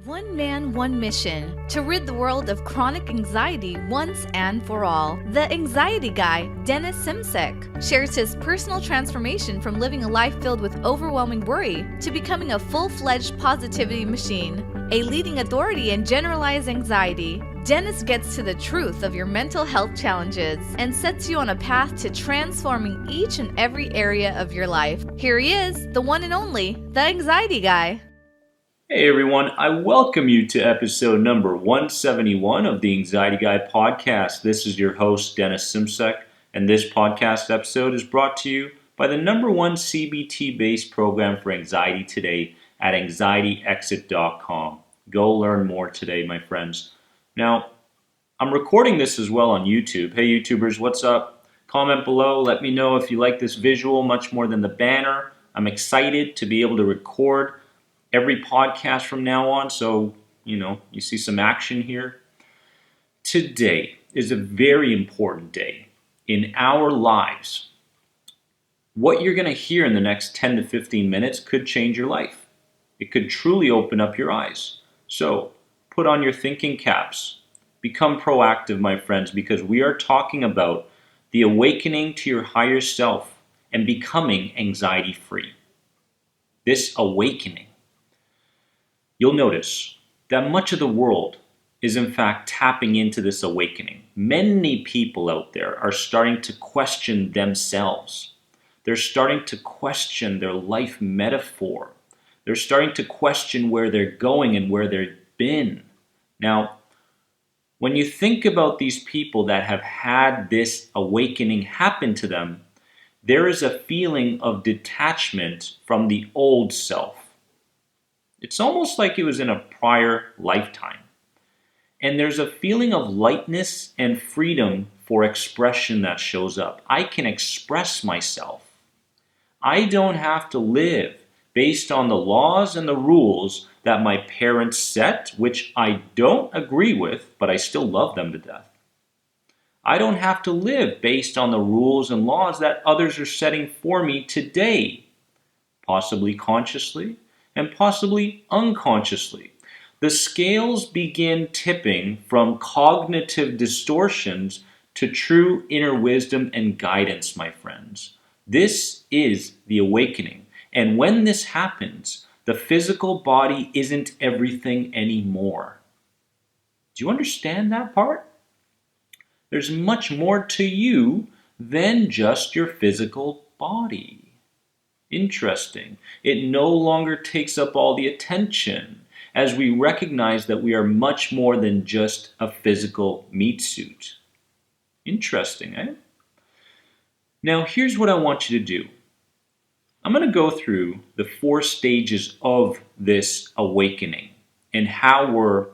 One man, one mission to rid the world of chronic anxiety once and for all. The anxiety guy, Dennis Simsek, shares his personal transformation from living a life filled with overwhelming worry to becoming a full-fledged positivity machine, a leading authority in generalized anxiety. Dennis gets to the truth of your mental health challenges and sets you on a path to transforming each and every area of your life. Here he is, the one and only, the anxiety guy. Hey everyone, I welcome you to episode number 171 of the Anxiety Guy podcast. This is your host, Dennis Simsek, and this podcast episode is brought to you by the number one CBT-based program for anxiety today at anxietyexit.com. Go learn more today, my friends. Now, I'm recording this as well on YouTube. Hey YouTubers, what's up? Comment below, let me know if you like this visual much more than the banner. I'm excited to be able to record every podcast from now on, so you see some action here. Today is a very important day in our lives. What you're going to hear in the next 10 to 15 minutes could change your life. It could truly open up your eyes. So put on your thinking caps. Become proactive, my friends, because we are talking about the awakening to your higher self and becoming anxiety free. This awakening. You'll notice that much of the world is in fact tapping into this awakening. Many people out there are starting to question themselves. They're starting to question their life metaphor. They're starting to question where they're going and where they've been. Now, when you think about these people that have had this awakening happen to them, there is a feeling of detachment from the old self. It's almost like it was in a prior lifetime. And there's a feeling of lightness and freedom for expression that shows up. I can express myself. I don't have to live based on the laws and the rules that my parents set, which I don't agree with, but I still love them to death. I don't have to live based on the rules and laws that others are setting for me today, possibly consciously, and possibly unconsciously. The scales begin tipping from cognitive distortions to true inner wisdom and guidance, my friends. This is the awakening. And when this happens, the physical body isn't everything anymore. Do you understand that part? There's much more to you than just your physical body. Interesting. It no longer takes up all the attention as we recognize that we are much more than just a physical meat suit. Interesting, eh? Now, here's what I want you to do. I'm going to go through the 4 stages of this awakening and how we're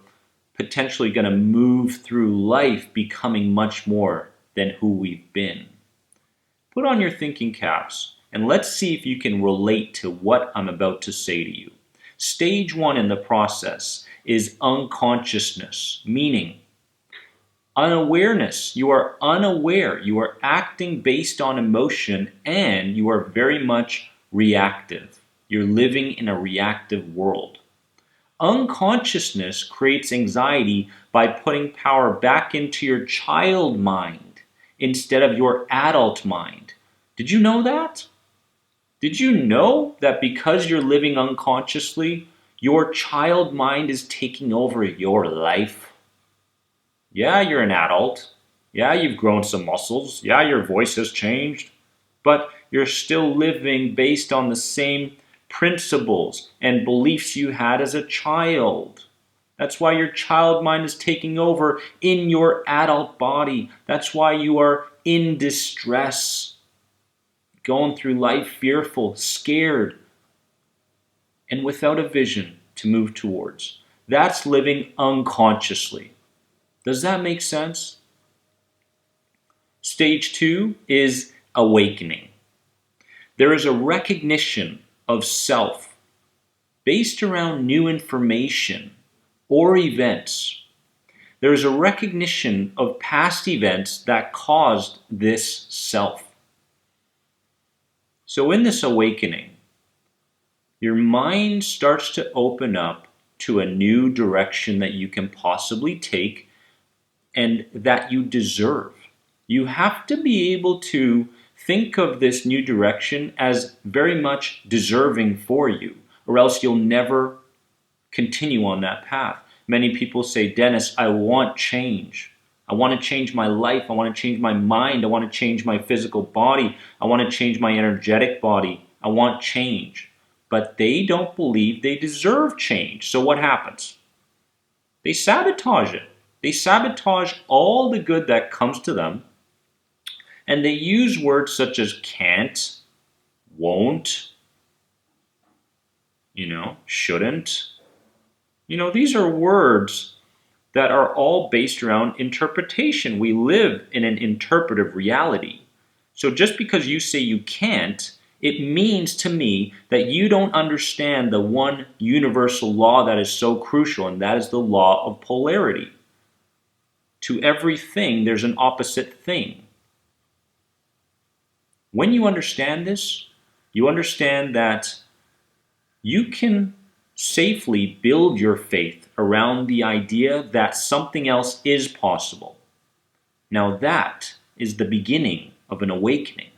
potentially going to move through life becoming much more than who we've been. Put on your thinking caps. And let's see if you can relate to what I'm about to say to you. Stage 1 in the process is unconsciousness, meaning unawareness. You are unaware. You are acting based on emotion and you are very much reactive. You're living in a reactive world. Unconsciousness creates anxiety by putting power back into your child mind instead of your adult mind. Did you know that? Did you know that because you're living unconsciously, your child mind is taking over your life? Yeah, you're an adult. Yeah, you've grown some muscles. Yeah, your voice has changed. But you're still living based on the same principles and beliefs you had as a child. That's why your child mind is taking over in your adult body. That's why you are in distress. Going through life fearful, scared, and without a vision to move towards. That's living unconsciously. Does that make sense? Stage 2 is awakening. There is a recognition of self based around new information or events. There is a recognition of past events that caused this self. So in this awakening, your mind starts to open up to a new direction that you can possibly take and that you deserve. You have to be able to think of this new direction as very much deserving for you, or else you'll never continue on that path. Many people say, Dennis, I want change. I want to change my life. I want to change my mind. I want to change my physical body. I want to change my energetic body. I want change. But they don't believe they deserve change. So what happens? They sabotage it. They sabotage all the good that comes to them. And they use words such as can't, won't, shouldn't. These are words that are all based around interpretation. We live in an interpretive reality. So just because you say you can't, it means to me that you don't understand the one universal law that is so crucial, and that is the law of polarity. To everything, there's an opposite thing. When you understand this, you understand that you can safely build your faith around the idea that something else is possible. Now that is the beginning of an awakening.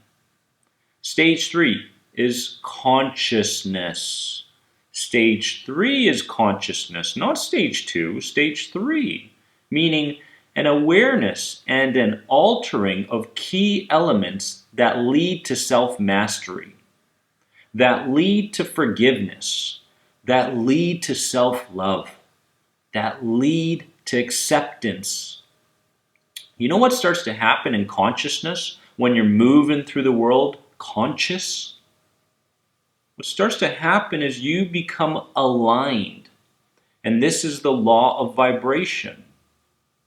Stage 3 is consciousness. Stage 3 is consciousness, not stage 2, stage 3, meaning an awareness and an altering of key elements that lead to self-mastery, that lead to forgiveness, that lead to self-love, that lead to acceptance. You know what starts to happen in consciousness when you're moving through the world conscious? What starts to happen is you become aligned. And this is the law of vibration,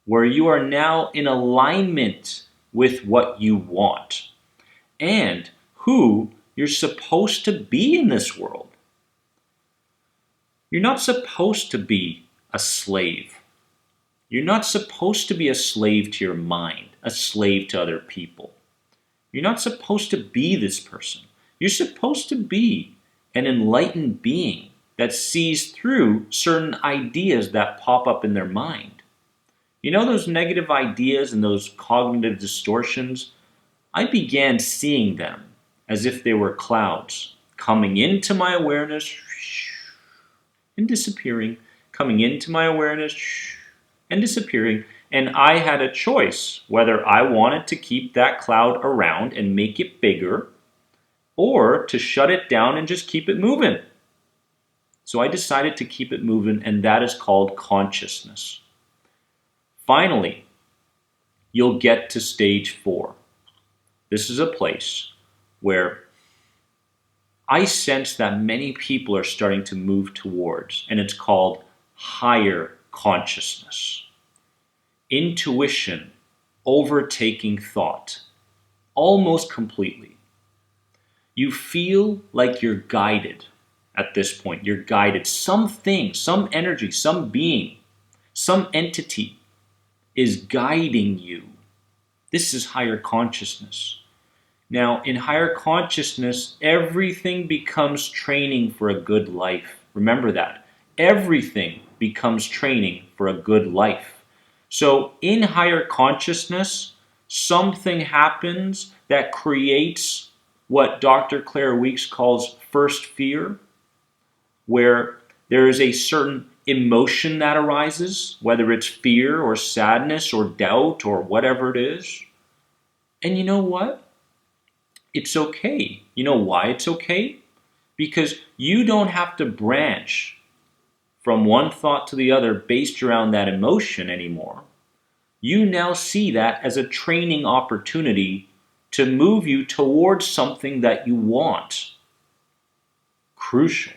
where you are now in alignment with what you want and who you're supposed to be in this world. You're not supposed to be a slave. You're not supposed to be a slave to your mind, a slave to other people. You're not supposed to be this person. You're supposed to be an enlightened being that sees through certain ideas that pop up in their mind. Those negative ideas and those cognitive distortions, I began seeing them as if they were clouds coming into my awareness and disappearing, coming into my awareness and disappearing. And I had a choice whether I wanted to keep that cloud around and make it bigger, or to shut it down and just keep it moving. So I decided to keep it moving, and that is called consciousness. Finally, you'll get to stage 4. This is a place where I sense that many people are starting to move towards, and it's called higher consciousness. Intuition overtaking thought, almost completely. You feel like you're guided at this point. You're guided. Something, some energy, some being, some entity is guiding you. This is higher consciousness. Now, in higher consciousness, everything becomes training for a good life. Remember that. Everything becomes training for a good life. So in higher consciousness, something happens that creates what Dr. Claire Weeks calls first fear, where there is a certain emotion that arises, whether it's fear or sadness or doubt or whatever it is. And you know what? It's okay. You know why it's okay? Because you don't have to branch from one thought to the other based around that emotion anymore. You now see that as a training opportunity to move you towards something that you want. Crucial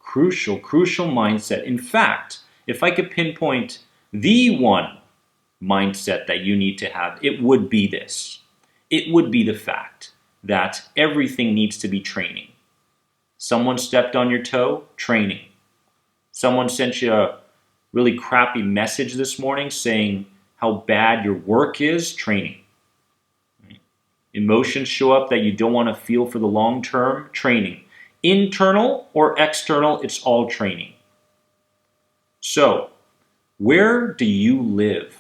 mindset. In fact, if I could pinpoint the one mindset that you need to have, it would be this. It would be the fact that everything needs to be training. Someone stepped on your toe, training. Someone sent you a really crappy message this morning saying how bad your work is, training. Emotions show up that you don't want to feel for the long term, training. Internal or external, it's all training. So, where do you live?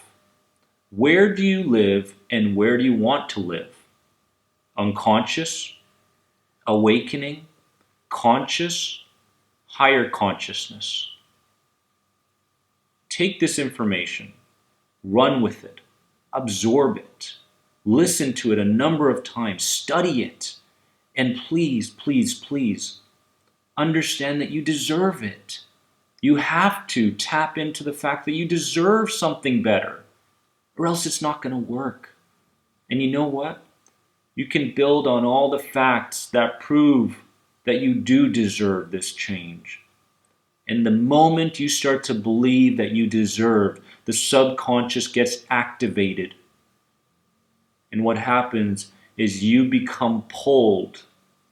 Where do you live and where do you want to live? Unconscious, awakening, conscious, higher consciousness. Take this information, run with it, absorb it, listen to it a number of times, study it, and please, please, please understand that you deserve it. You have to tap into the fact that you deserve something better, or else it's not going to work. And you know what? You can build on all the facts that prove that you do deserve this change. And the moment you start to believe that you deserve, the subconscious gets activated. And what happens is you become pulled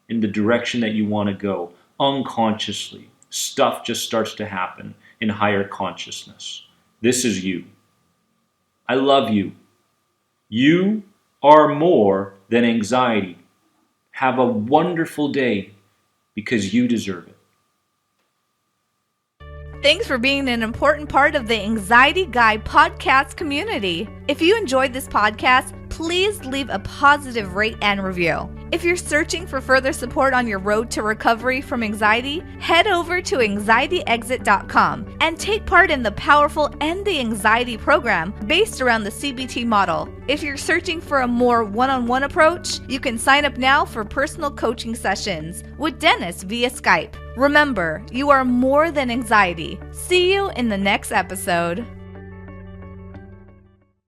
in the direction that you want to go unconsciously. Stuff just starts to happen in higher consciousness. This is you. I love you. You are more than anxiety. Have a wonderful day because you deserve it. Thanks for being an important part of the Anxiety Guy podcast community. If you enjoyed this podcast, please leave a positive rate and review. If you're searching for further support on your road to recovery from anxiety, head over to anxietyexit.com and take part in the powerful End the Anxiety program based around the CBT model. If you're searching for a more one-on-one approach, you can sign up now for personal coaching sessions with Dennis via Skype. Remember, you are more than anxiety. See you in the next episode.